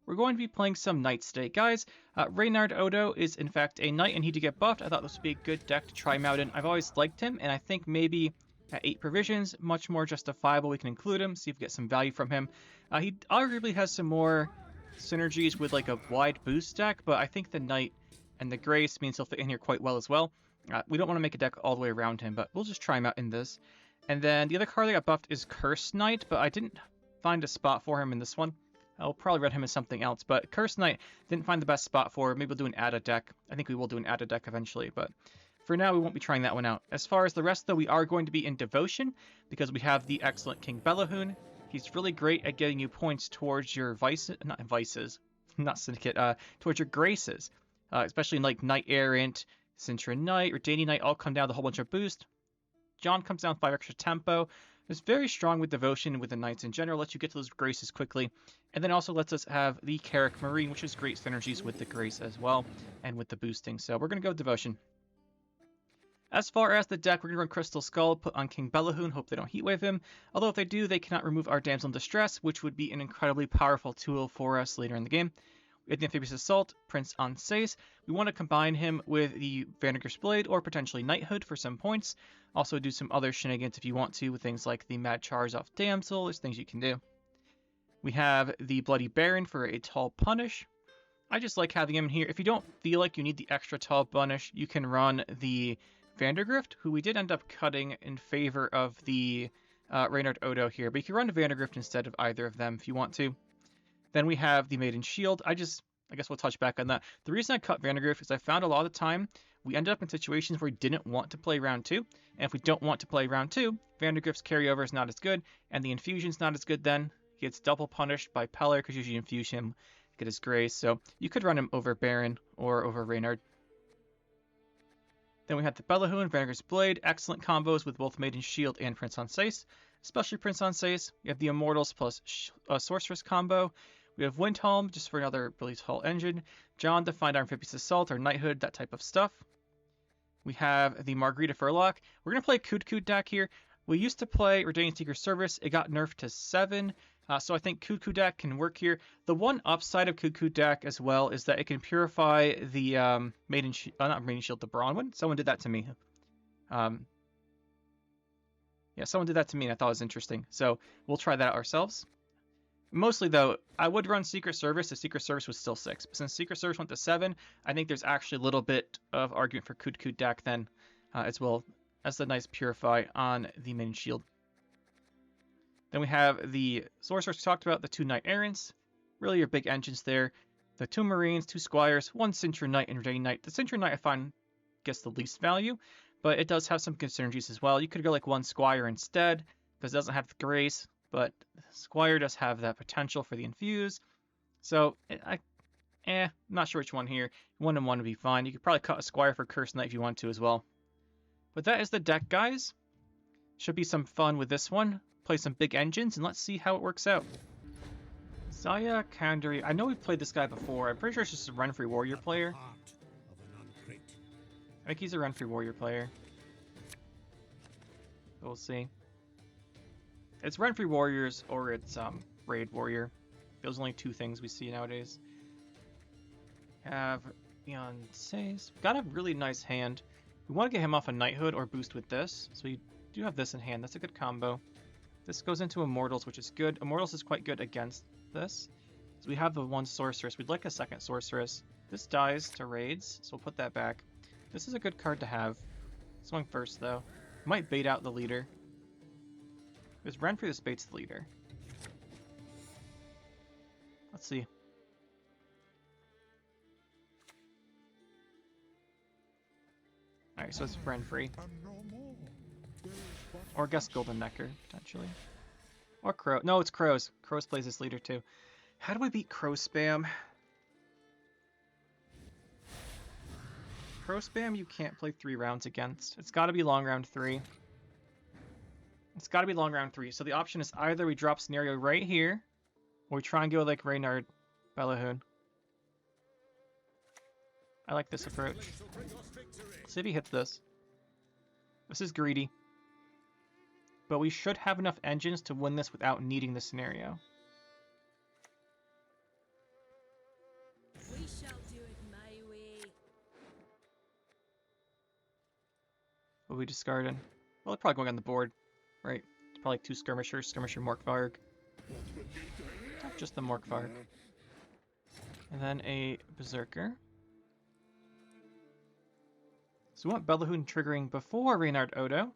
we're going to be playing some knights today. Guys, Reynard Odo is in fact a knight and he did get buffed. I thought this would be a good deck to try him out in. I've always liked him, and I think maybe at 8 provisions, much more justifiable, we can include him, see if we get some value from him. He arguably has some more synergies with like a wide boost deck, but I think the knight and the grace means he'll fit in here quite well as well. We don't want to make a deck all the way around him, but we'll just try him out in this. And then the other card that got buffed is Cursed Knight, but I didn't find a spot for him in this one. I'll probably run him as something else, but Cursed Knight didn't find the best spot for. Maybe we'll do an Ada deck. I think we will do an Ada deck eventually, but for now we won't be trying that one out. As far as the rest, though, we are going to be in Devotion because we have the excellent King Bellahoon. He's really great at getting you points towards your not Syndicate, towards your graces, especially in like Knight Errant, Sintra Knight, or Danny Knight all come down with a whole bunch of boost. John comes down with 5 extra tempo. It's very strong with Devotion and with the Knights in general, lets you get to those graces quickly. And then also lets us have the Carrick Marine, which is great synergies with the grace as well, and with the boosting. So we're going to go with Devotion. As far as the deck, we're going to run Crystal Skull, put on King Bellahoon, hope they don't Heatwave him. Although if they do, they cannot remove our Damsel in Distress, which would be an incredibly powerful tool for us later in the game. We have the Amphibious Assault, Prince Anseis. We want to combine him with the Vandergriff's Blade or potentially Knighthood for some points. Also do some other shenanigans if you want to with things like the Mad Charge off Damsel. There's things you can do. We have the Bloody Baron for a tall punish. I just like having him here. If you don't feel like you need the extra tall punish, you can run the Vandergrift, who we did end up cutting in favor of the Reynard Odo here. But you can run the Vandergrift instead of either of them if you want to. Then we have the Maiden Shield. I guess we'll touch back on that. The reason I cut Vandergrift is I found a lot of the time we ended up in situations where we didn't want to play round 2. And if we don't want to play round 2, Vandergrift's carryover is not as good, and the infusion's not as good then. He gets double punished by Peller because usually infuse him, get his grace. So you could run him over Baron or over Reynard. Then we have the Bellahoon, Vandergriff's Blade. Excellent combos with both Maiden Shield and Prince Anseis. Especially Prince Anseis. We have the Immortals plus Sorceress combo. We have Windhelm, just for another really tall engine. John to find our Amphibious Assault or Knighthood, that type of stuff. We have the Margarita Furlock. We're going to play Kut deck here. We used to play Redain Secret Service. It got nerfed to 7. So I think Kut deck can work here. The one upside of Kut deck as well is that it can purify the not Maiden Shield, the Bronwyn. Someone did that to me. Yeah, someone did that to me and I thought it was interesting. So we'll try that out ourselves. Mostly, though, I would run Secret Service if Secret Service was still 6. But since Secret Service went to 7, I think there's actually a little bit of argument for Kut deck then, as well as the nice Purify on the Maiden Shield. Then we have the Sorcerers we talked about, the 2 Knight Errants. Really your big engines there. The 2 Marines, 2 Squires, 1 Sintra Knight and Redain Knight. The Sintra Knight I find gets the least value, but it does have some good synergies as well. You could go like 1 Squire instead, because it doesn't have the Grace, but Squire does have that potential for the infuse. So, not sure which one here. 1 and 1 would be fine. You could probably cut a Squire for Cursed Knight if you want to as well. But that is the deck, guys. Should be some fun with this one. Play some big engines, and let's see how it works out. Zaya Kandari. I know we've played this guy before. I'm pretty sure it's just a Renfri Warrior player. I think he's a Renfri Warrior player. We'll see. It's Renfri Warriors or it's Raid Warrior. Those are only 2 things we see nowadays. Have Beyonce's. Got a really nice hand. We want to get him off a Knighthood or boost with this. So we do have this in hand. That's a good combo. This goes into Immortals, which is good. Immortals is quite good against this. So we have the 1 Sorceress. We'd like a 2nd Sorceress. This dies to raids, so we'll put that back. This is a good card to have. Swing first, though. Might bait out the leader. Because Renfri this baits the leader. Let's see. Alright, so it's Renfri. Or I guess Golden Necker, potentially. Or Crow. No, it's Crows. Crows plays this leader, too. How do we beat Crow Spam? Crow Spam you can't play 3 rounds against. It's got to be long round 3. It's got to be long round 3. So the option is either we drop scenario right here, or we try and go like Reynard Bellahoon. I like this approach. Let's see if he hits this. This is greedy. But we should have enough engines to win this without needing the scenario. What we discarded? Well, they're probably going on the board, right? It's probably 2 skirmishers, skirmisher Morkvarg. Just the Morkvarg. And then a Berserker. So we want Bellahun triggering before Reynard Odo.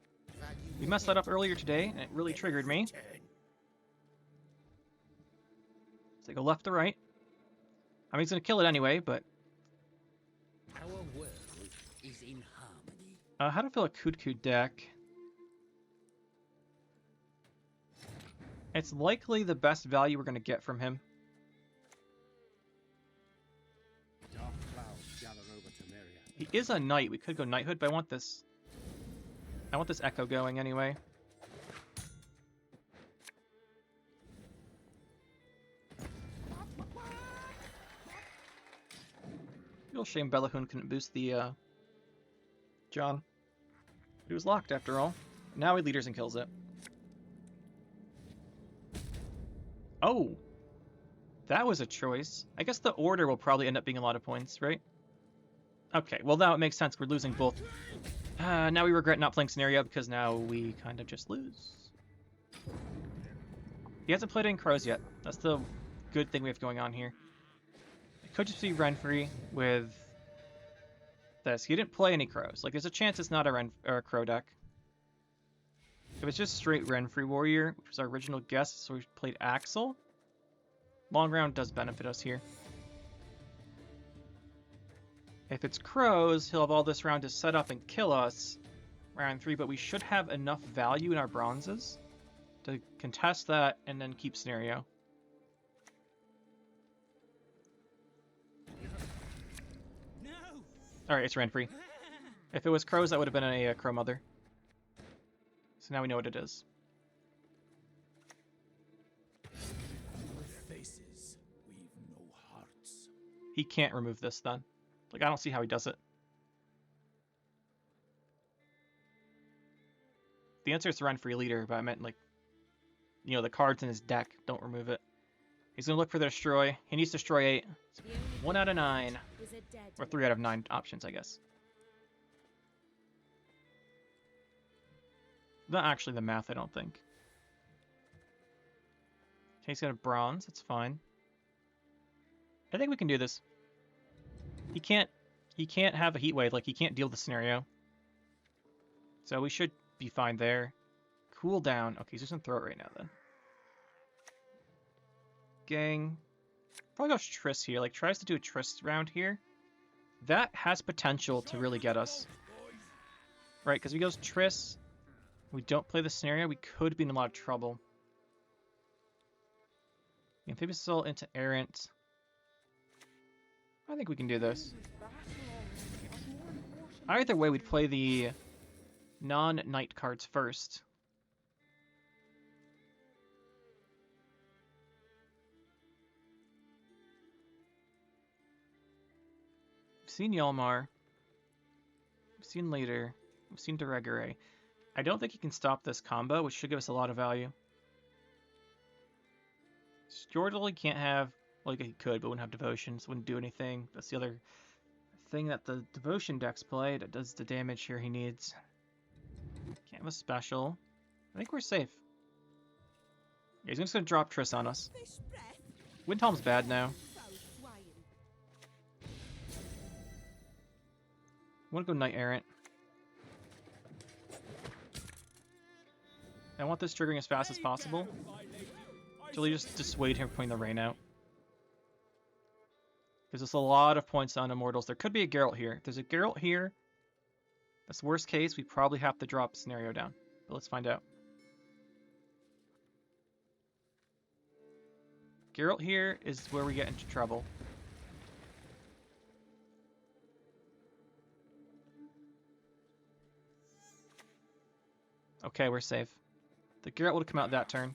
We messed that up earlier today, and it really triggered me. So go left to right. I mean, he's going to kill it anyway, but... Our world is in harmony. how to fill a Kut deck? It's likely the best value we're going to get from him. Dark clouds gather over Temeria. He is a knight. We could go knighthood, but I want this echo going anyway. Real shame Bellahun couldn't boost the John. But it was locked after all. Now he leaders and kills it. Oh! That was a choice. I guess the order will probably end up being a lot of points, right? Okay, well now it makes sense. We're losing both. Now we regret not playing Scenario because now we kind of just lose. He hasn't played in Crows yet. That's the good thing we have going on here. It could just be Renfri with this. He didn't play any Crows. Like, there's a chance it's not a Crow deck. If it's just straight Renfri Warrior, which was our original guess, so we played Axel. Long round does benefit us here. If it's Crows, he'll have all this round to set up and kill us round 3, but we should have enough value in our bronzes to contest that and then keep Scenario. No. Alright, it's Renfri. If it was Crows, that would have been a Crow Mother. So now we know what it is. Faces, we've no hearts. He can't remove this then. Like, I don't see how he does it. The answer is Renfri leader, but I meant, like, you know, the cards in his deck. Don't remove it. He's going to look for the destroy. He needs to destroy 8. 1 out of 9. Or 3 out of 9 options, I guess. Not actually the math, I don't think. Okay, he's got a bronze. That's fine. I think we can do this. He can't have a heat wave. Like, he can't deal the Scenario. So we should be fine there. Cool down. Okay, he's just gonna throw it right now then. Gang. Probably goes Triss here. Like, tries to do a Triss round here. That has potential to really get us. Right, because if he goes Triss, we don't play the Scenario, we could be in a lot of trouble. Amphibious Assault into Errant. I think we can do this. Either way, we'd play the non-knight cards first. We've seen Yalmar. We've seen Later. We've seen Deregere. I don't think he can stop this combo, which should give us a lot of value. Stjordal he can't have... Well, he could, but wouldn't have Devotion, so wouldn't do anything. That's the other thing that the Devotion decks play that does the damage here he needs. Can't have a special. I think we're safe. Yeah, he's just going to drop Triss on us. Windhelm's bad now. I want to go Knight Errant. I want this triggering as fast as possible. Till he just dissuade him from putting the rain out. Gives us a lot of points on Immortals. There could be a Geralt here. If there's a Geralt here, that's worst case. We probably have to drop Scenario down. But let's find out. Geralt here is where we get into trouble. Okay, we're safe. The Geralt would have come out that turn.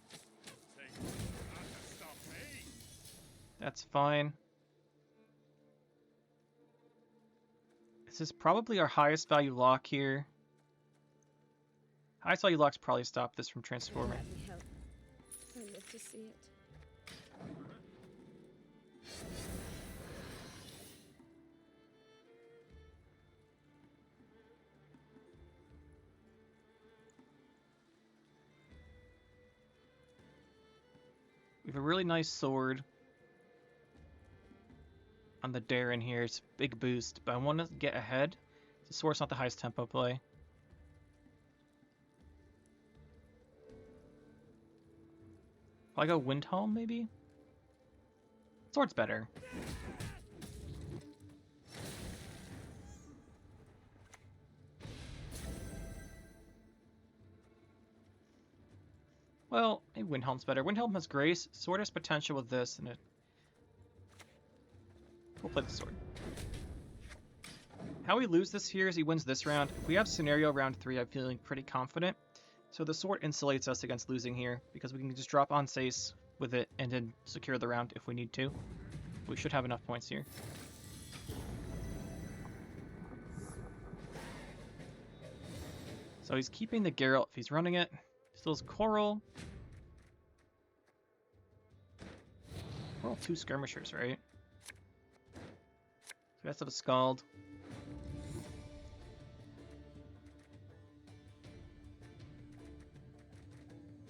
That's fine. This is probably our highest value lock here. Highest value locks probably stop this from transforming. I live to see it. We have a really nice sword on the Darren here. It's a big boost, but I want to get ahead. The sword's not the highest tempo play. I go Windhelm, maybe? Sword's better. Well, maybe Windhelm's better. Windhelm has grace. Sword has potential with this, and it... We'll play the sword. How we lose this here is he wins this round. If we have scenario round 3, I'm feeling pretty confident. So the sword insulates us against losing here, because we can just drop on Sace with it and then secure the round if we need to. We should have enough points here. So he's keeping the Geralt if he's running it. Still has Coral. We're all 2 skirmishers, right? So we have to have a Scald.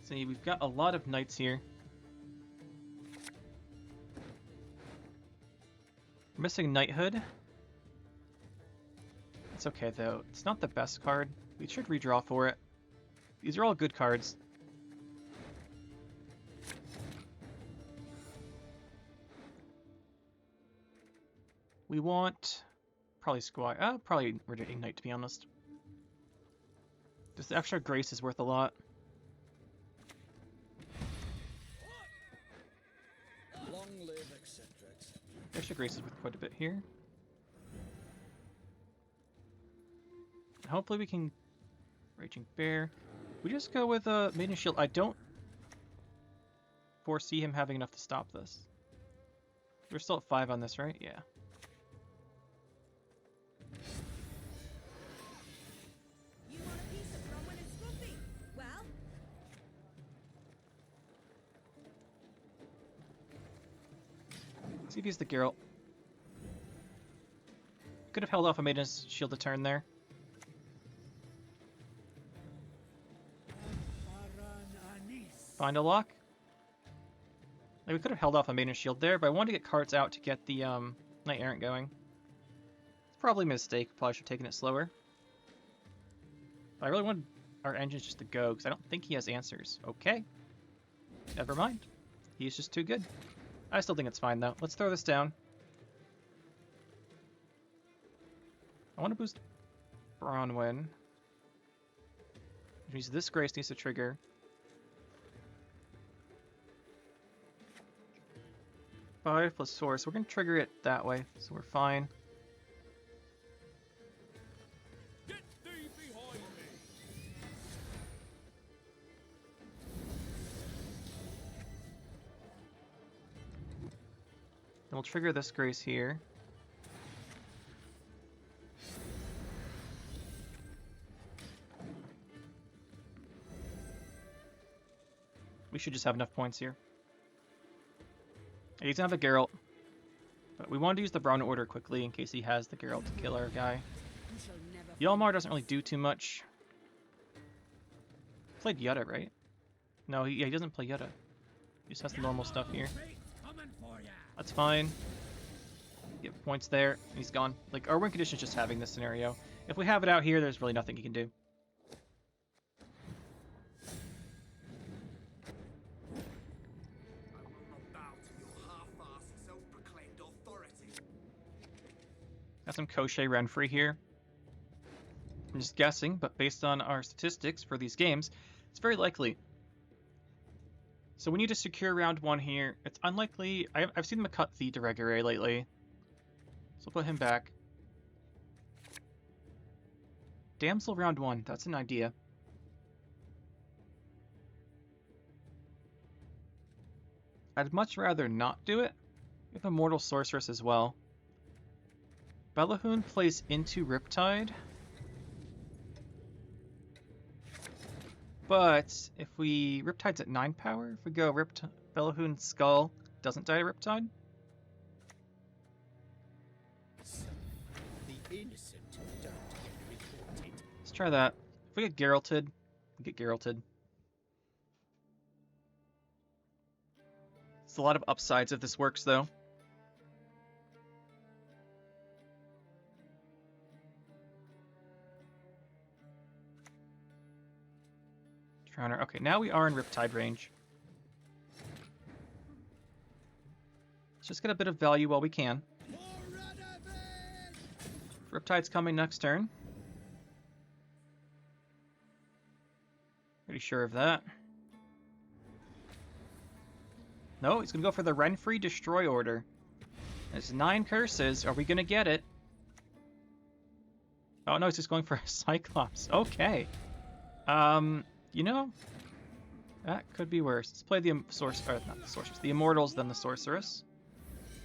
See, we've got a lot of knights here. We're missing knighthood. It's okay though. It's not the best card. We should redraw for it. These are all good cards. We want probably Squire. Probably Ignite, to be honest. Just the extra grace is worth a lot. Long live, etc., etc. Extra grace is worth quite a bit here. Hopefully we can... Raging Bear. We just go with Maiden Shield. I don't foresee him having enough to stop this. We're still at 5 on this, right? Yeah. You want a piece of rum when it's fluffy? Well, See if he's the Geralt. Could have held off a Maiden's Shield a turn there. Find a lock. Like, we could have held off a Maiden's Shield there, but I wanted to get cards out to get the Knight Errant going. It's probably a mistake. Probably should have taken it slower. But I really wanted our engines just to go, because I don't think he has answers. Okay. Never mind. He's just too good. I still think it's fine, though. Let's throw this down. I want to boost Bronwyn. Which means this grace needs to trigger. 5 plus 4, so we're going to trigger it that way, so we're fine. Get thee behind me! Then we'll trigger this grace here. We should just have enough points here. He doesn't have a Geralt, but we wanted to use the Brown Order quickly in case he has the Geralt to kill our guy. you shall never. Yalmar doesn't really do too much. Played Yutta, right? No, he doesn't play Yutta. He just has the normal stuff here. Coming for ya! That's fine. Get points there, and he's gone. Like, our win condition is just having this scenario. If we have it out here, there's really nothing he can do. Got some Koshe Renfri here. I'm just guessing, but based on our statistics for these games, it's very likely. So we need to secure round 1 here. It's unlikely. I've seen them cut the de Regere lately. So we'll put him back. Damsel round 1. That's an idea. I'd much rather not do it. We have Immortal Sorceress as well. Bellahoon plays into Riptide. But if we... Riptide's at 9 power. If we go Bellahoon Skull, doesn't die to Riptide. The innocent don't get reported. Let's try that. If we get Geralted, we get Geralted. There's a lot of upsides if this works, though. Drowner. Okay, now we are in Riptide range. Let's just get a bit of value while we can. Riptide's coming next turn. Pretty sure of that. No, he's gonna go for the Renfri Destroy Order. There's 9 curses. Are we gonna get it? Oh no, he's just going for a Cyclops. Okay. You know, that could be worse. Let's play the not the Sorceress, the Immortals, then the Sorceress.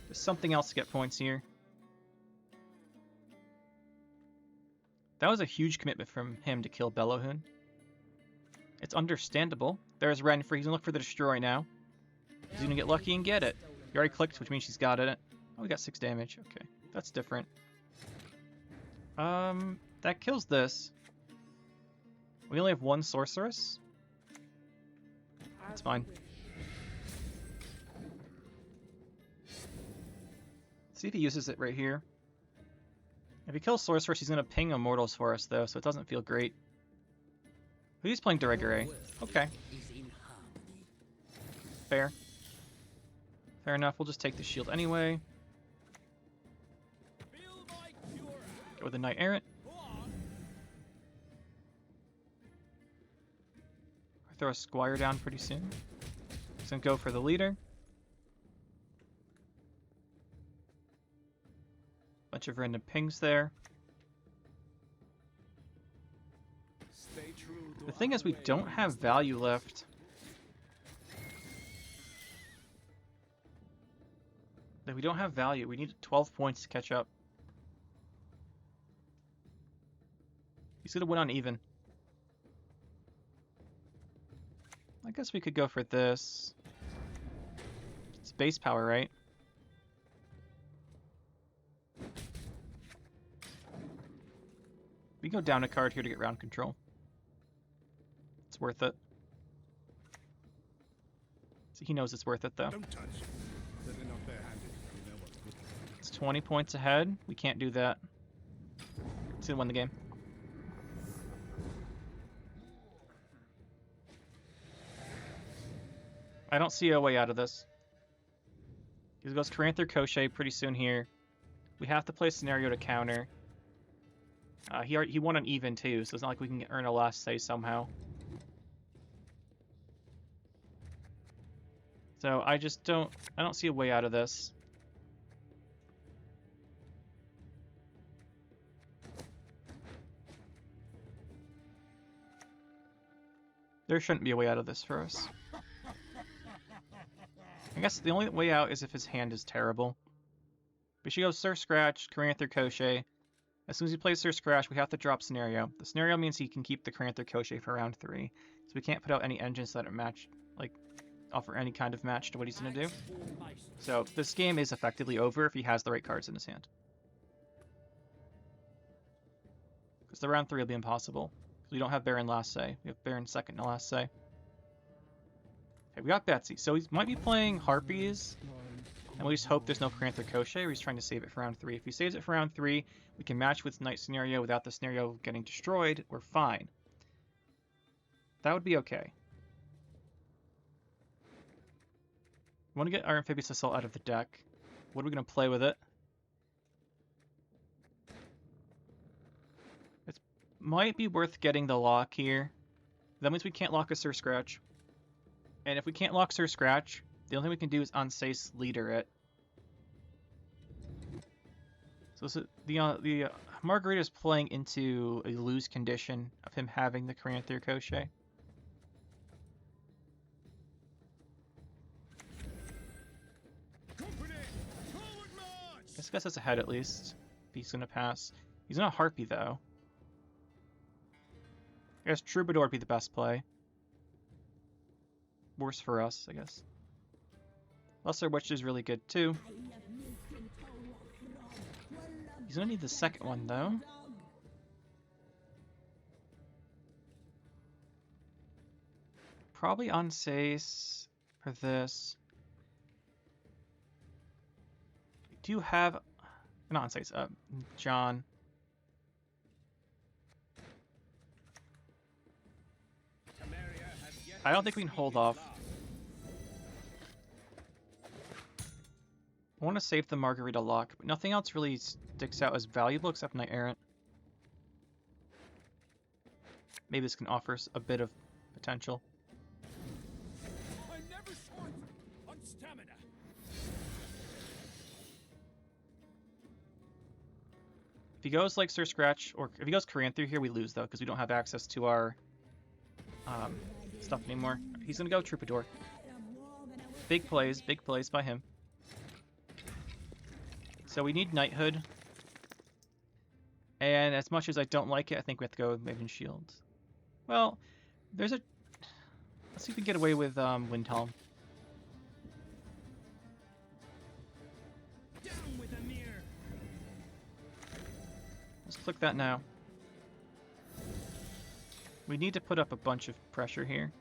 There's something else to get points here. That was a huge commitment from him to kill Bellowhoon. It's understandable. There's Renfri. He's gonna look for the Destroy now. He's gonna get lucky and get it. He already clicked, which means she's got it. Oh, we got 6 damage. Okay, that's different. That kills this. We only have 1 Sorceress. That's fine. Let's see if he uses it right here. If he kills Sorceress, he's gonna ping Immortals for us, though, so it doesn't feel great. He's playing Deregere. Okay. Fair. Fair enough. We'll just take the shield anyway. Go with the Knight Errant. Throw a Squire down pretty soon. He's gonna go for the leader. Bunch of random pings there. The thing is, we don't have value left. We don't have value. We need 12 points to catch up. He's gonna win on even. I guess we could go for this. It's base power, right? We can go down a card here to get round control. It's worth it. So he knows it's worth it, though. Don't touch. They're not bare-handed. You know what's good. It's 20 points ahead. We can't do that. He's gonna win the game. I don't see a way out of this. He goes Caranther Crochet pretty soon here. We have to play a scenario to counter. He won an even too, so it's not like we can earn a last say somehow. So I don't see a way out of this. There shouldn't be a way out of this for us. I guess the only way out is if his hand is terrible. We should go Sir Scratch, Caranther Crochet. As soon as he plays Sir Scratch, we have to drop Scenario. The Scenario means he can keep the Caranther Crochet for round 3. So we can't put out any engines that are matched, like, offer any kind of match to what he's going to do. So this game is effectively over if he has the right cards in his hand. Because the round 3 will be impossible. Because we don't have Baron last say. We have Baron second to last say. Okay, we got Betsy. So he might be playing Harpies. And we just hope there's no Caranther Crochet, or he's trying to save it for round 3. If he saves it for round 3, we can match with Knight Scenario without the Scenario getting destroyed. We're fine. That would be okay. We want to get our Amphibious Assault out of the deck. What are we going to play with it? It might be worth getting the lock here. That means we can't lock a Sir Scratch. And if we can't lock Sir Scratch, the only thing we can do is Unsace Leader it. So the Margarita is playing into a lose condition of him having the Caranther Crochet. This gets us ahead at least. If he's gonna pass. He's not Harpy though. I guess Troubadour would be the best play. Worse for us, I guess. Lesser Witch is really good too. He's gonna need the second one though. Probably Unsace for this. do have... Not Insights, John. Temeria has yet I don't to think we can speak hold its off. last. I want to save the Margarita lock, but nothing else really sticks out as valuable except Knight Errant. Maybe this can offer us a bit of potential. I'm never short on stamina. If he goes like Sir Scratch, or if he goes Caranthir here, we lose though, because we don't have access to our stuff anymore. He's gonna go Troubadour. Big plays by him. So we need Knighthood. And as much as I don't like it, I think we have to go with Maven Shield. Well, there's a... Let's see if we can get away with Windhelm. Down with Amir. Let's click that now. We need to put up a bunch of pressure here.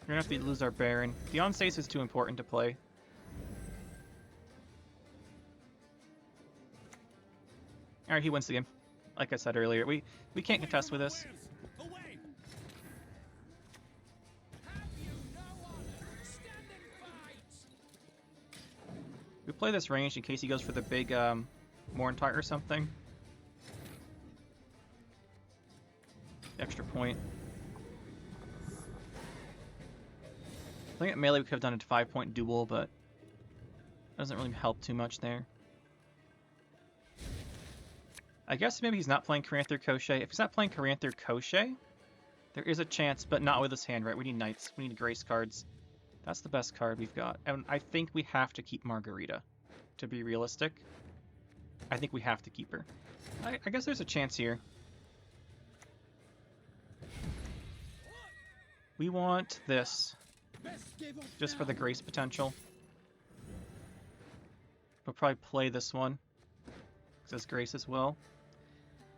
We're gonna have to lose our Baron. The on-stace is too important to play. Alright, he wins the game. Like I said earlier, we can't contest with this. Away. Have you no honor? Stand and fight. We play this range in case he goes for the big Mourntart or something. Extra point. I think at melee we could have done a 5-point duel, but it doesn't really help too much there. I guess maybe he's not playing Caranthir Koshé. If he's not playing Caranthir Koshé, there is a chance, but not with his hand, right? We need Knights. We need Grace cards. That's the best card we've got. And I think we have to keep Margarita, to be realistic. I think we have to keep her. I guess there's a chance here. We want this, just for the Grace potential. We'll probably play this one, because it's Grace as well.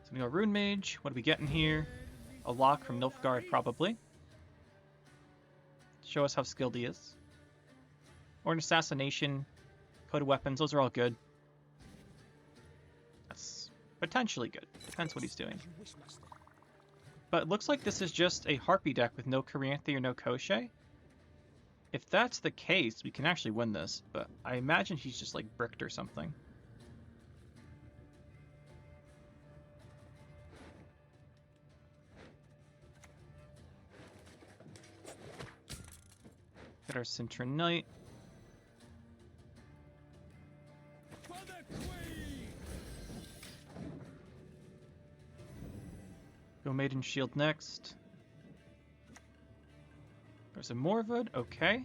So we go Rune Mage. What are we getting here? A lock from Nilfgaard, probably. Show us how skilled he is. Or an Assassination, Code of Weapons. Those are all good. That's potentially good. Depends what he's doing. But it looks like this is just a Harpy deck with no Caranthir or no Koshé. If that's the case, we can actually win this. But I imagine he's just like bricked or something. Get our Sintra Knight. For the queen. Go Maiden Shield next. There's a Morwood, okay.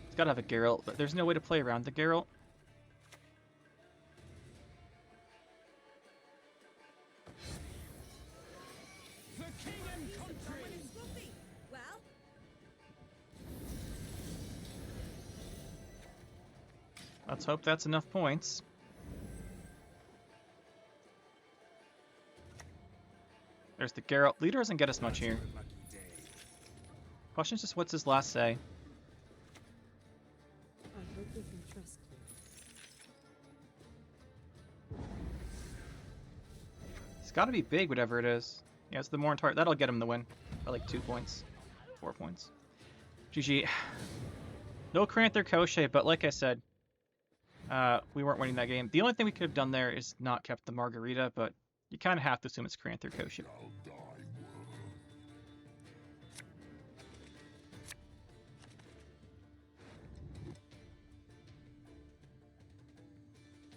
It's gotta have a Geralt, but there's no way to play around the Geralt. The king and Piece of rum when country. it's fluffy. Well, Let's hope that's enough points. There's the Geralt. Leader doesn't get us much here. Lucky day. Question's just what's his last say? I hope we can trust you. It's gotta be big, whatever it is. Yeah, it's the Mourntart. That'll get him the win. By like 2 points. 4 points. GG. No Caranthir Koshé, but like I said, we weren't winning that game. The only thing we could have done there is not kept the Margarita, but you kind of have to assume it's Caranthir Koshé.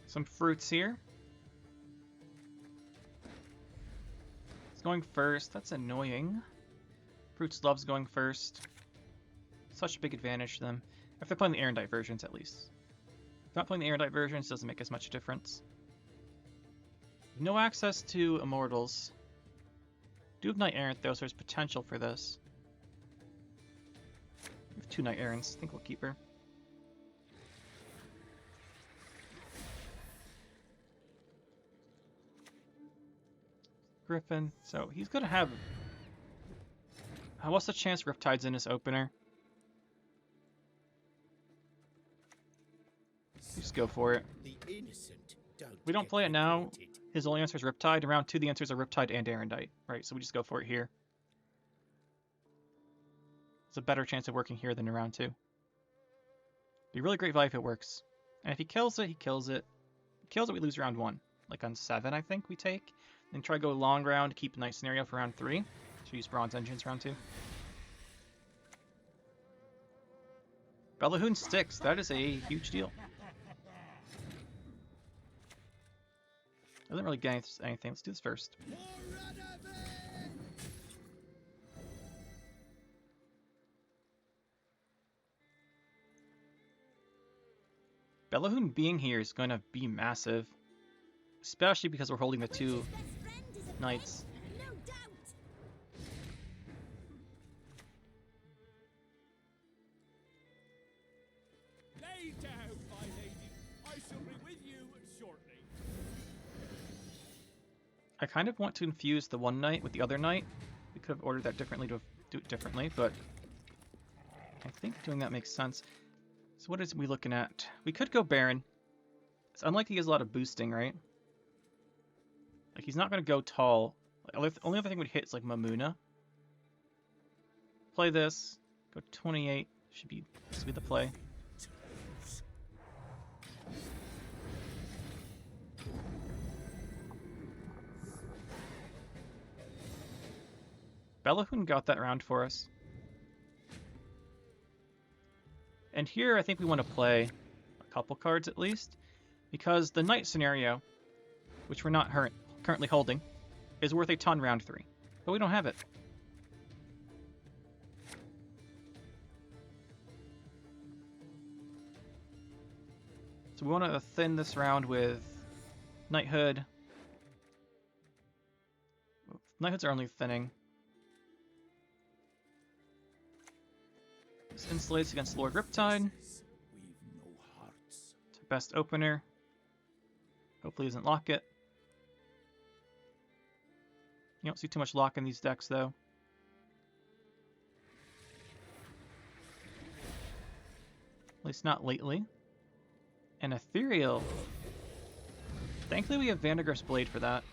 Some fruits here. It's going first. That's annoying. Fruits loves going first. Such a big advantage to them. If they're playing the Erendite versions, at least. If not playing the Erendite versions, it doesn't make as much difference. No access to Immortals. Do have Knight Errant though, so there's potential for this. We have 2 Knight Errants. I think we'll keep her. Griffin. So he's gonna have... What's the chance Riptide's in his opener? Just go for it. The innocent don't We don't get play it now. rewarded. His only answer is Riptide. In round 2, the answers are Riptide and Erendite. Right, so we just go for it here. It's a better chance of working here than in round 2. Be really great value if it works. And if he kills it, he kills it. If he kills it, we lose round 1. Like on 7, I think we take. Then try to go long round, keep a nice scenario for round 3. Should use Bronze Engines round 2. Belahoon sticks. That is a huge deal. Doesn't really get anything. Let's do this first. Belahoon being here is going to be massive. Especially because we're holding the 2 Best friend is a knights. no doubt. Lay down, my lady. I shall be with you shortly. I kind of want to infuse the one knight with the other knight. We could have ordered that differently to do it differently, but I think doing that makes sense. So what is we looking at? We could go Baron. It's unlikely he has a lot of boosting, right? Like, he's not going to go tall. Like, only other thing would hit is like Mamuna. Play this. Go 28. Should be the play. Belahoon got that round for us. And here I think we want to play a couple cards at least, because the knight scenario, which we're not currently holding, is worth a ton round 3, but we don't have it. So we want to thin this round with Knighthood. Knighthoods are only thinning. This insulates against Lord Riptide. We've no hearts. It's our best opener. Hopefully it doesn't lock it. You don't see too much lock in these decks though. At least not lately. And Ethereal. Thankfully we have Vandergriff's Blade for that.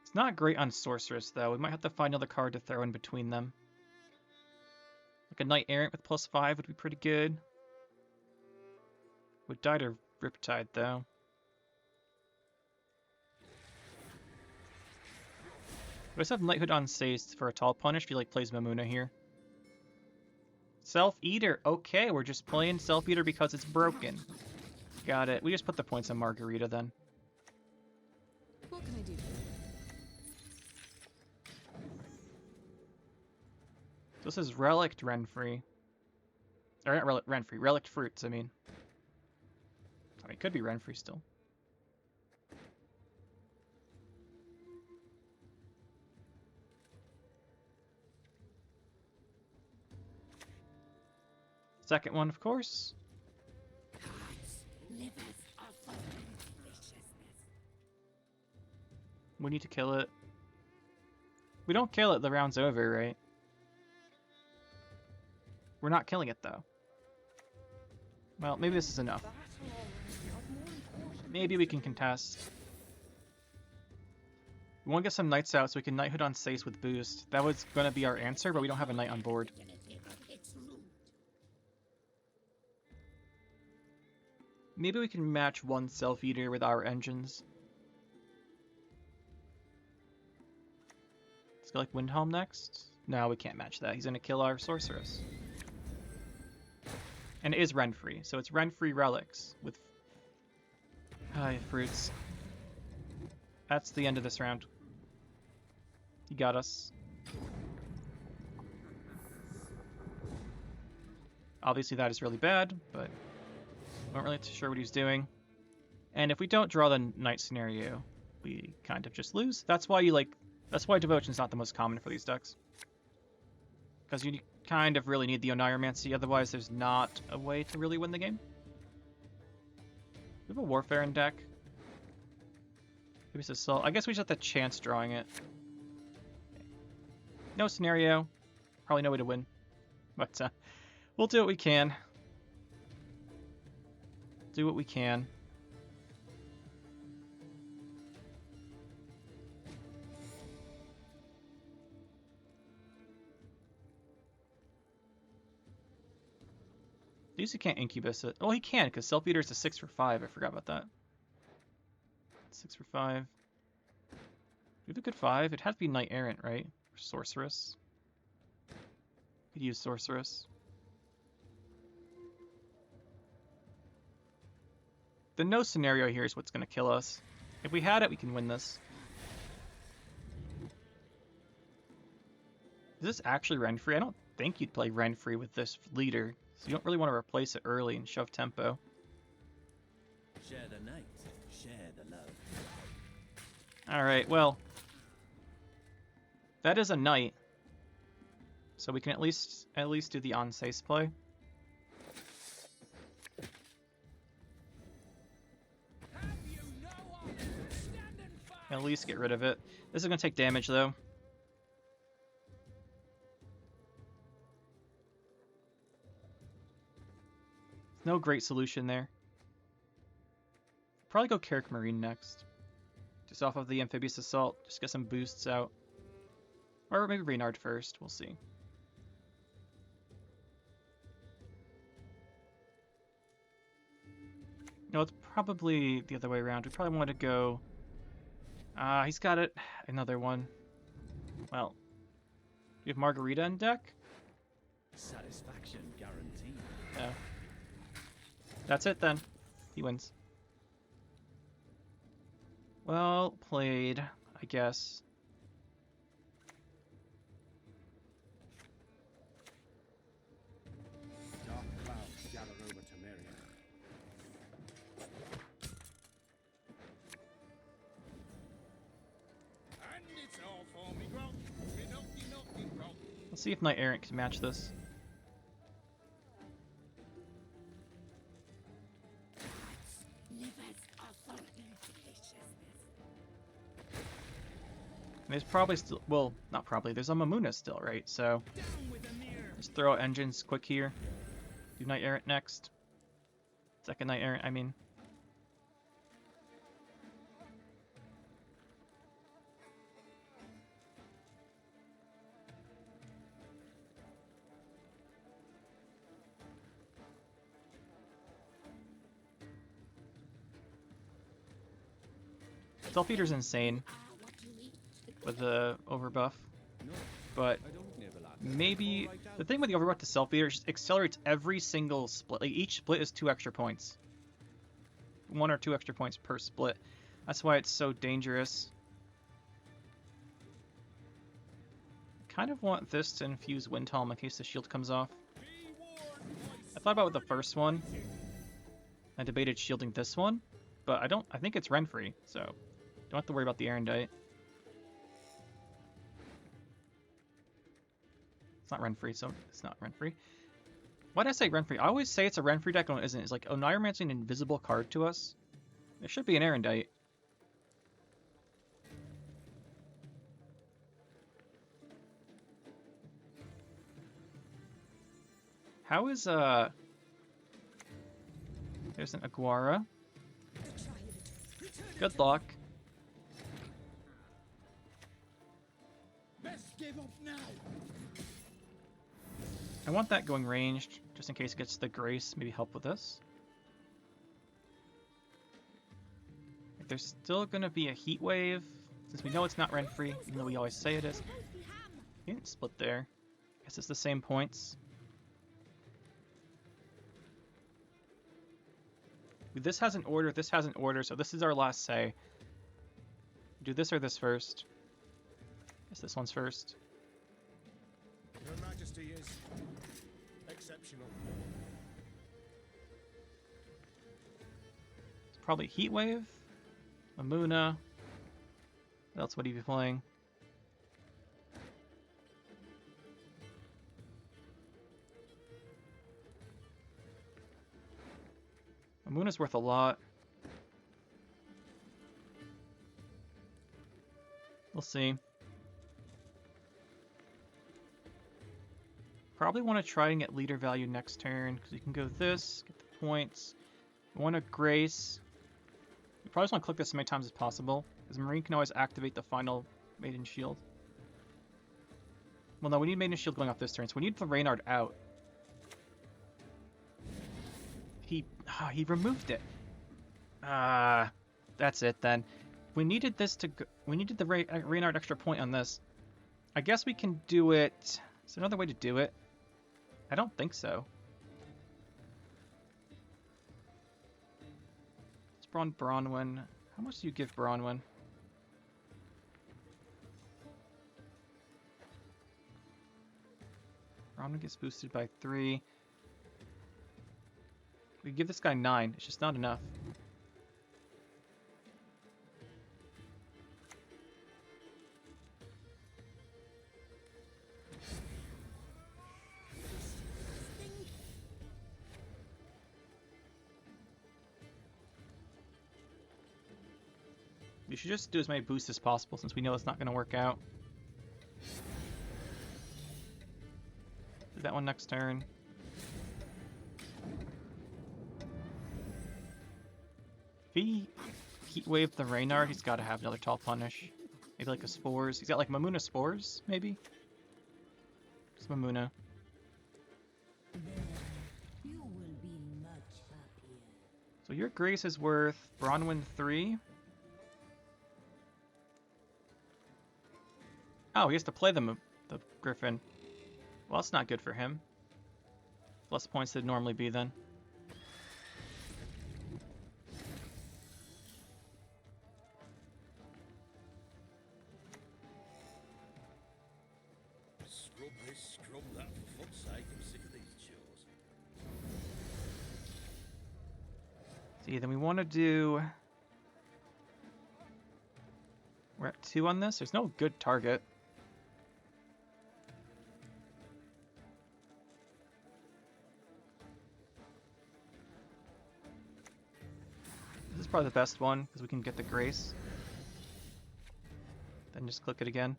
It's not great on Sorceress though. We might have to find another card to throw in between them. Like a Knight Errant with +5 would be pretty good. Would die to Riptide though. We also have Knighthood on Sace for a tall punish if he like plays Mamuna here. Self-Eater. Okay, we're just playing Self-Eater because it's broken. Got it. We just put the points on Margarita then. What can I do? So this is Relict Renfri. Or not Renfri, Relict Fruits, I mean. It could be Renfri still. Second one, of course. We need to kill it. We don't kill it, the round's over, right? We're not killing it, though. Well, maybe this is enough. Maybe we can contest. We want to get some knights out so we can Knighthood on Sace with boost. That was going to be our answer, but we don't have a knight on board. Maybe we can match one Self-Eater with our engines. Let's go like Windhelm next. No, we can't match that. He's going to kill our Sorceress. And it is Renfri, so it's Renfri Relics with fruits. That's the end of this round. He got us. Obviously that is really bad, but I'm not really too sure what he's doing. And if we don't draw the knight scenario, we kind of just lose. That's why Devotion's not the most common for these decks. Because you kind of really need the Oneiromancy, otherwise there's not a way to really win the game. We have a Warfarin deck. Maybe it's assault. I guess we just have to chance drawing it. No scenario. Probably no way to win. But we'll do what we can. Do what we can. At least he can't incubus it. Oh, he can, because Self Eater is a 6 for 5. I forgot about that. 6 for 5. Do we have a good 5? It has to be Knight Errant, right? Or Sorceress. Could use Sorceress. The no scenario here is what's going to kill us. If we had it, we can win this. Is this actually Renfri? I don't think you'd play Renfri with this leader. So you don't really want to replace it early and shove tempo. Share the night, share the love. Alright, well. That is a knight. So we can at least do the Onsace play. Have you no honor? Stand and fight. At least get rid of it. This is going to take damage, though. No great solution there. Probably go Carrick Marine next. Just off of the Amphibious Assault. Just get some boosts out. Or maybe Reynard first. We'll see. No, it's probably the other way around. We probably want to go... he's got it. Another one. Well, do we have Margarita in deck? Satisfaction guaranteed. No. That's it then. He wins. Well played, I guess. Dark clouds gather over Temeria. And it's all for me grog. Me naughty grog. Let's see if Knight Errant can match this. And there's probably still, well, not probably, there's a Mamuna still, right? So, Down with the mirror. just throw out engines quick here. Do Knight Errant next. Second Knight Errant, I mean. Self Eater's insane with the overbuff, but maybe the thing with the overbuff to Self Eater is it accelerates every single split. Like each split is 2 extra points, 1 or 2 extra points per split. That's why it's so dangerous. Kind of want this to infuse Windhelm in case the shield comes off. I thought about with the first one. I debated shielding this one, but I think it's Renfri, so don't have to worry about the Erendite. It's not Renfri, so it's not Renfri. Why did I say Renfri? I always say it's a Renfri deck when it isn't. It's like, oh, Oneiromancer's an invisible card to us. There should be an Erendite. How is, there's an Aguara. Good luck. Best give up now. I want that going ranged, just in case it gets the Grace, maybe help with this. There's still going to be a Heat Wave, since we know it's not Renfri, even though we always say it is. He didn't split there. Guess it's the same points. This has an order, this has an order, so this is our last say. Do this or this first. Guess this one's first. Your Majesty is exceptional. It's probably Heat Wave, Mamuna. What else would he be playing? Mamuna's worth a lot. We'll see. Probably want to try and get leader value next turn, because we can go this, get the points. We want to Grace. We probably just want to click this as many times as possible, because Marine can always activate the final Maiden Shield. Well, no, we need Maiden Shield going off this turn, so we need the Reynard out. He removed it. That's it then. We needed this to go, we needed the Reynard extra point on this. I guess we can do it. Is there another way to do it? I don't think so. Let's Braun Bronwyn. How much do you give Bronwyn? Bronwyn gets boosted by 3. We give this guy 9. It's just not enough. We should just do as many boosts as possible since we know it's not going to work out. Do that one next turn. If he Heat Wave the Reynard, he's got to have another Tall Punish. Maybe like a Spores. He's got like Mamuna Spores, maybe? Just Mamuna. You will be much happier. So your Grace is worth Bronwyn 3. Oh, he has to play the Griffin. Well, that's not good for him. Less points than normally be then. Scrub this, scrub that, for fuck's sake, I'm sick of these chores. See, then we want to do... We're at 2 on this. There's no good target. This is probably the best one, because we can get the Grace. Then just click it again.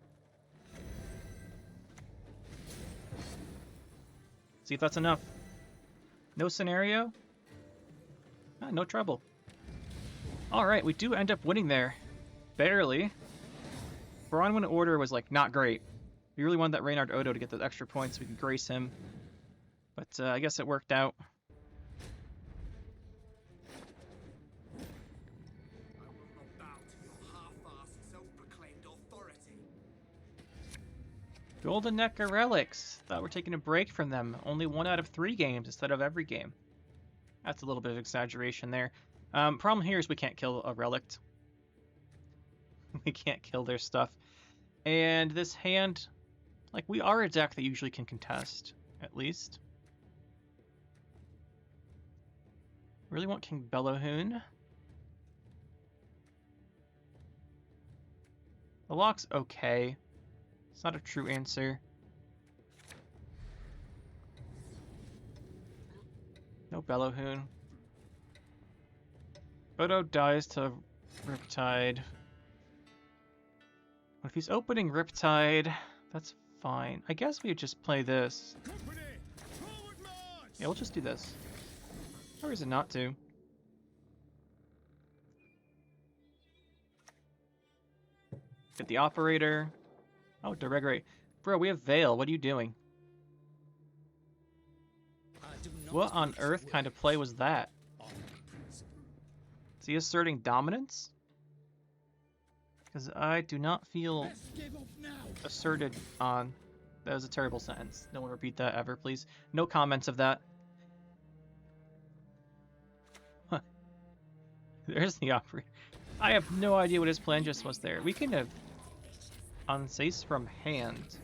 See if that's enough. No scenario? Ah, no trouble. Alright, we do end up winning there. Barely. Bronwyn order was like not great. We really wanted that Reynard Odo to get those extra points so we could Grace him. But I guess it worked out. I will not bow to your half-assed, self-proclaimed authority. Golden Neck or Relics. Thought we're taking a break from them. Only 1 out of 3 games instead of every game. That's a little bit of exaggeration there. Problem here is we can't kill a Relict. We can't kill their stuff. And this hand, like, we are a deck that usually can contest, at least. Really want King Bellowhoon. The lock's okay. It's not a true answer. No Bellowhoon. Odo dies to Riptide. If he's opening Riptide, that's fine. I guess we would just play this. Company, forward march! Yeah, we'll just do this. Or is it not to? Get the Operator. Oh, Deregulate. Bro, we have Veil. What are you doing? What on earth kind of play was that? Is he asserting dominance? Because I do not feel Let's give up now! asserted on. That was a terrible sentence. No one repeat that ever, please. No comments of that. Huh. There's the operator. I have no idea what his plan just was there. We can have Ansace from hand.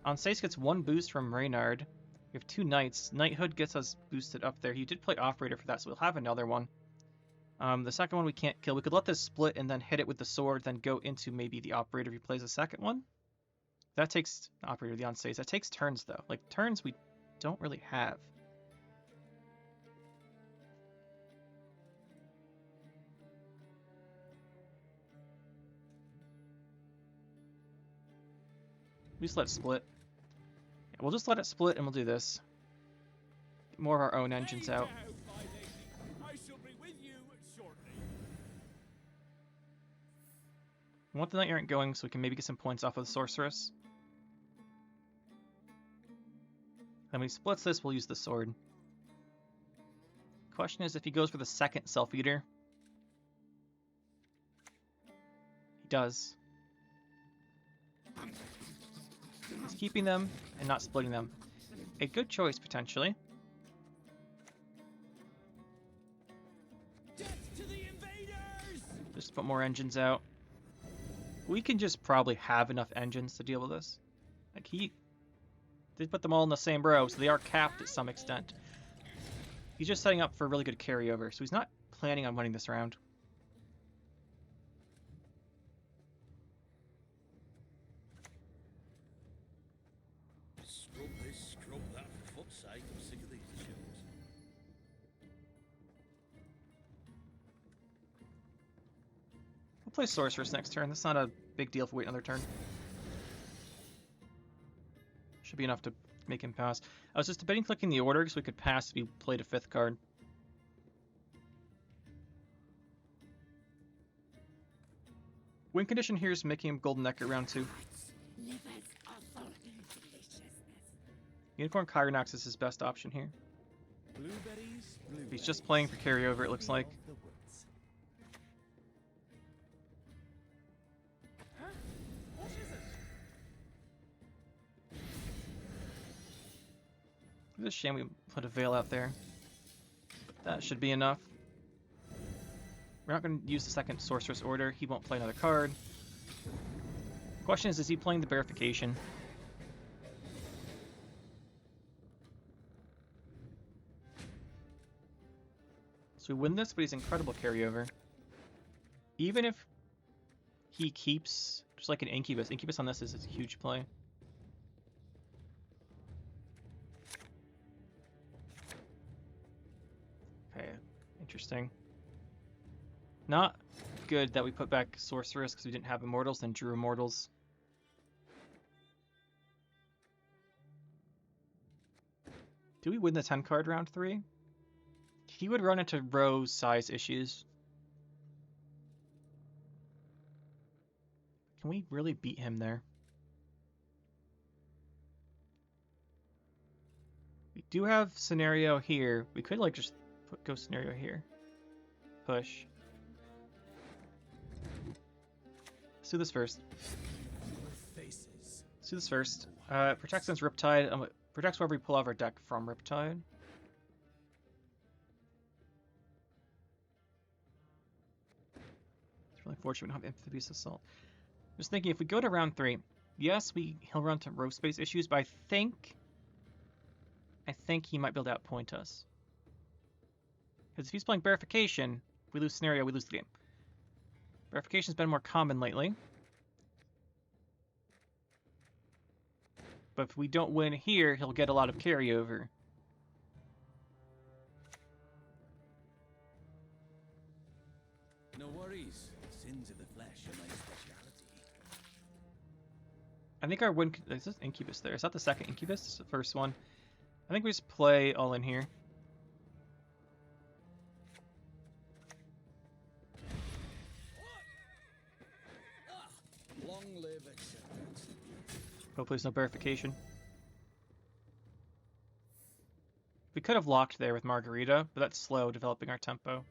Ansace gets 1 boost from Reynard. We have 2 knights. Knighthood gets us boosted up there. He did play operator for that, so we'll have another one. The second one we can't kill. We could let this split and then hit it with the sword, then go into maybe the operator if he plays a second one. That takes operator, the Ansace. That takes turns though. Like turns we don't really have. We just let it split. Yeah, we'll just let it split and we'll do this. Get more of our own engines Lay out. down, my lady. I shall be with you shortly. We want the Knight Errant going so we can maybe get some points off of the Sorceress. Then when he splits this, we'll use the sword. Question is if he goes for the second Self-Eater. He does. He's keeping them and not splitting them. A good choice, potentially. Death to the invaders! Just put more engines out. We can just probably have enough engines to deal with this. Like, he did put them all in the same row, so they are capped at some extent. He's just setting up for a really good carryover, so he's not planning on winning this round. Scrub this, scrub that, for fuck's sake, I'm sick of these shows. We'll play Sorceress next turn. That's not a big deal if we wait another turn. Should be enough to make him pass. I was just debating clicking the order because we could pass if he played a 5th card. Win condition here is making him Golden Neck at round 2. Livers awful deliciousness. Unicorn Kyronax is his best option here. Blueberries, blueberries. He's just playing for carryover, it looks like. Of the woods. Huh? What is it? It's a shame we put a Veil out there. But that should be enough. We're not going to use the second Sorceress Order. He won't play another card. Question is he playing the Verification? So we win this, but he's incredible carryover. Even if he keeps, just like an Incubus. Incubus on this is a huge play. Okay, interesting. Not good that we put back Sorceress because we didn't have Immortals, then drew Immortals. Do we win the 10 card round 3? He would run into row size issues. Can we really beat him there? We do have scenario here. We could like just go scenario here. Push. Let's do this first. Faces. Let's do this first. Protects against Riptide. Protects wherever we pull out our deck from Riptide. It's really fortunate we don't have Amphibious Assault. Just thinking, if we go to round 3, yes, he'll run to row space issues, but I think he might be able to outpoint us. Because if he's playing Verification, we lose scenario, we lose the game. Verification's been more common lately. But if we don't win here, he'll get a lot of carryover. No worries, sins of the flesh are my speciality. I think our win... Is this Incubus there? Is that the second Incubus? This is the first one. I think we just play all in here. Long live acceptance. Hopefully there's no Verification. We could have locked there with Margarita, but that's slow developing our tempo.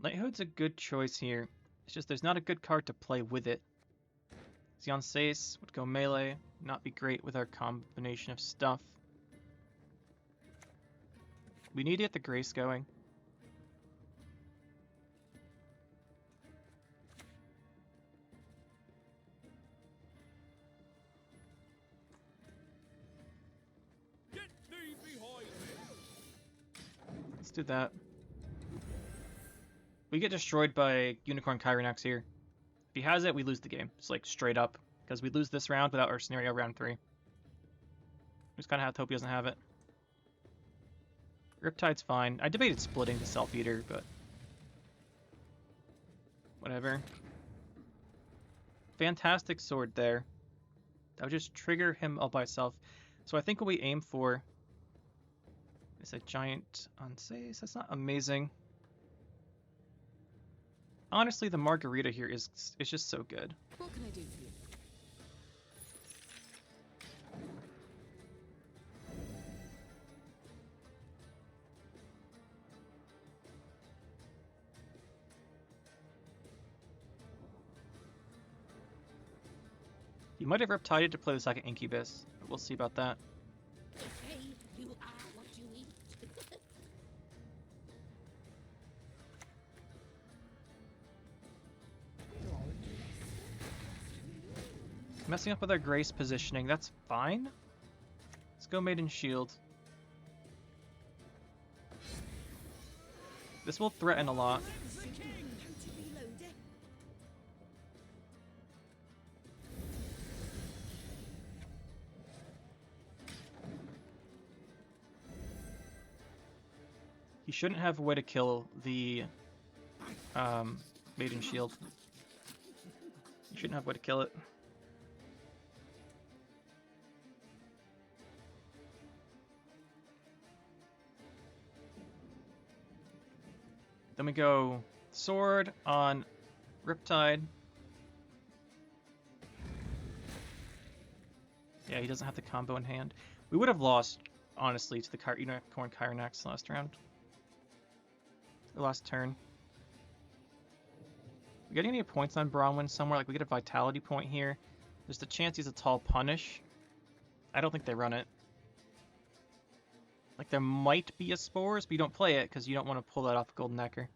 Knighthood's a good choice here. It's just there's not a good card to play with it. Xeon Sais would go melee, not be great with our combination of stuff. We need to get the Grace going. Get thee behind me. Let's do that. We get destroyed by Unicorn Kyrenax here. If he has it, we lose the game. It's like straight up. Because we lose this round without our scenario round 3. We just kind of have to hope he doesn't have it. Riptide's fine. I debated splitting the Self-Eater, but... whatever. Fantastic sword there. That would just trigger him all by itself. So I think what we aim for is a giant Anses. That's not amazing. Honestly, the Margarita here is just so good. What can I do for you? You might have Riptided to play the second Incubus, but we'll see about that. Hey, you are what you eat. Messing up with our Grace positioning, that's fine. Let's go Maiden Shield. This will threaten a lot. He shouldn't have a way to kill the Maiden Shield. He shouldn't have a way to kill it. Then we go Sword on Riptide. Yeah, he doesn't have the combo in hand. We would have lost, honestly, to the Unicorn Kyrenax last round. The last turn. We getting any points on Bronwyn somewhere? Like, we get a Vitality point here. There's the chance he's a Tall Punish. I don't think they run it. Like, there might be a Spores, but you don't play it because you don't want to pull that off Golden Necker.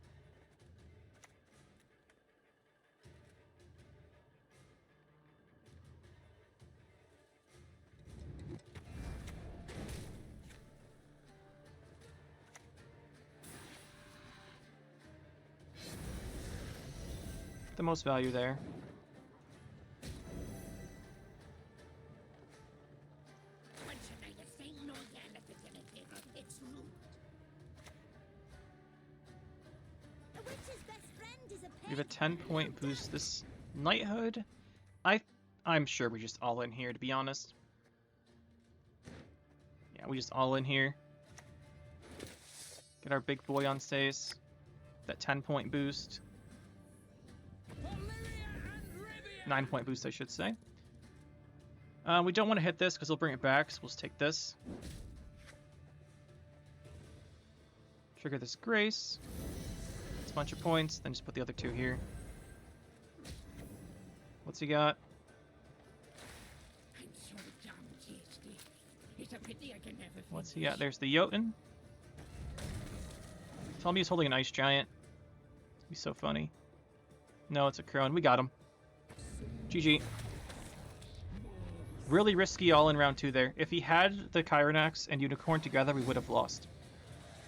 The most value there. It's rude. A witch's best friend is a We have a 10-point boost. This Knighthood, I'm sure we're just all in here, to be honest. Yeah, we just all in here. Get our big boy on Stace. That 10-point boost. 9-point boost, I should say. We don't want to hit this because we'll bring it back, so we'll just take this. Trigger this Grace. It's a bunch of points, then just put the other 2 here. What's he got? I'm so damn tasty. It's a pity I can never What's he got? There's the Jotun. Tell me he's holding an Ice Giant. It'd be so funny. No, it's a Crone. We got him. GG. Really risky all in round 2 there. If he had the Kyrenax and Unicorn together, we would have lost.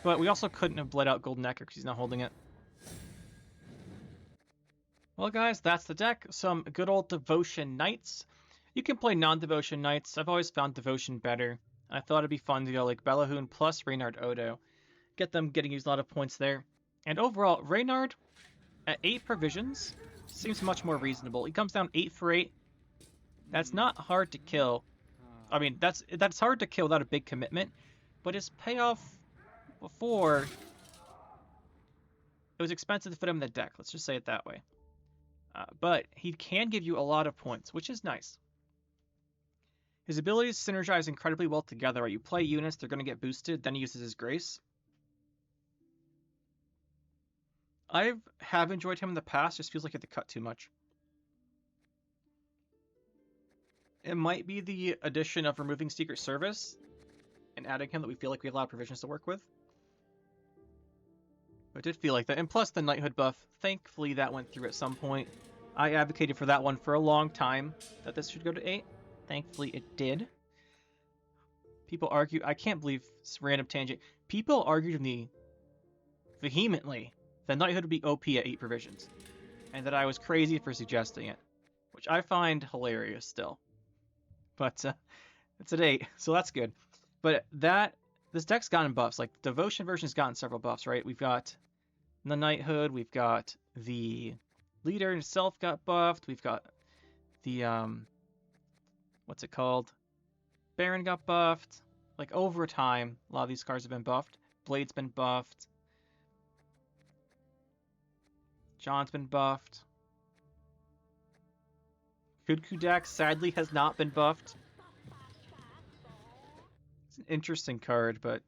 But we also couldn't have bled out Golden Necker because he's not holding it. Well, guys, that's the deck. Some good old Devotion Knights. You can play non-Devotion Knights. I've always found Devotion better. I thought it'd be fun to go like Bellahoon plus Reynard Odo. Get them getting used a lot of points there. And overall, Reynard at 8 provisions seems much more reasonable. He comes down 8 for 8. That's not hard to kill. I mean, that's hard to kill without a big commitment. But his payoff before, it was expensive to fit him in the deck. Let's just say it that way. But he can give you a lot of points, which is nice. His abilities synergize incredibly well together. Right? You play units, they're going to get boosted, then he uses his Grace. I have enjoyed him in the past, just feels like he had to cut too much. It might be the addition of removing Secret Service and adding him that we feel like we have a lot of provisions to work with. But it did feel like that. And plus the Knighthood buff, thankfully that went through at some point. I advocated for that one for a long time, that this should go to 8. Thankfully it did. People argue, I can't believe this random tangent. People argued with me vehemently then Knighthood would be OP at 8 provisions. And that I was crazy for suggesting it. Which I find hilarious still. But it's at 8, so that's good. But this deck's gotten buffs. Like, the Devotion version's gotten several buffs, right? We've got the Knighthood, we've got the Leader himself got buffed, we've got the, what's it called? Baron got buffed. Like, over time, a lot of these cards have been buffed. Blade's been buffed. John's been buffed. Kudkudak sadly has not been buffed. It's an interesting card, but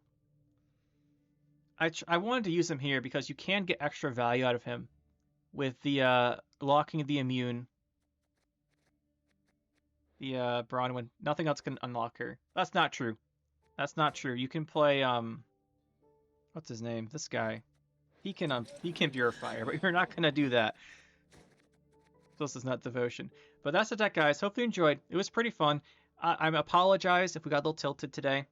I wanted to use him here because you can get extra value out of him with the locking the immune. The Bronwyn. Nothing else can unlock her. That's not true. That's not true. You can play what's his name? This guy. He can purify her, but you're not gonna do that. This is not Devotion. But that's the deck, guys. Hope you enjoyed. It was pretty fun. I apologize if we got a little tilted today.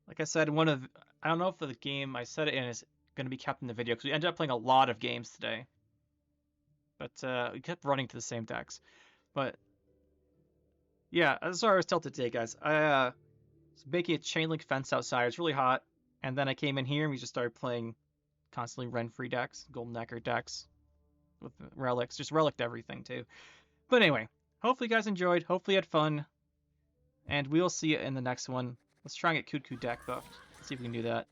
Like I said, I don't know if the game I said it in is going to be kept in the video, because we ended up playing a lot of games today. But we kept running to the same decks. But yeah, sorry I was tilted today, guys. I was making a chain link fence outside. It was really hot. And then I came in here and we just started playing constantly Renfri decks, Golden Necker decks with relics. Just relicked everything too. But anyway, hopefully you guys enjoyed. Hopefully you had fun. And we'll see you in the next one. Let's try and get Kudku deck buffed. Let's see if we can do that.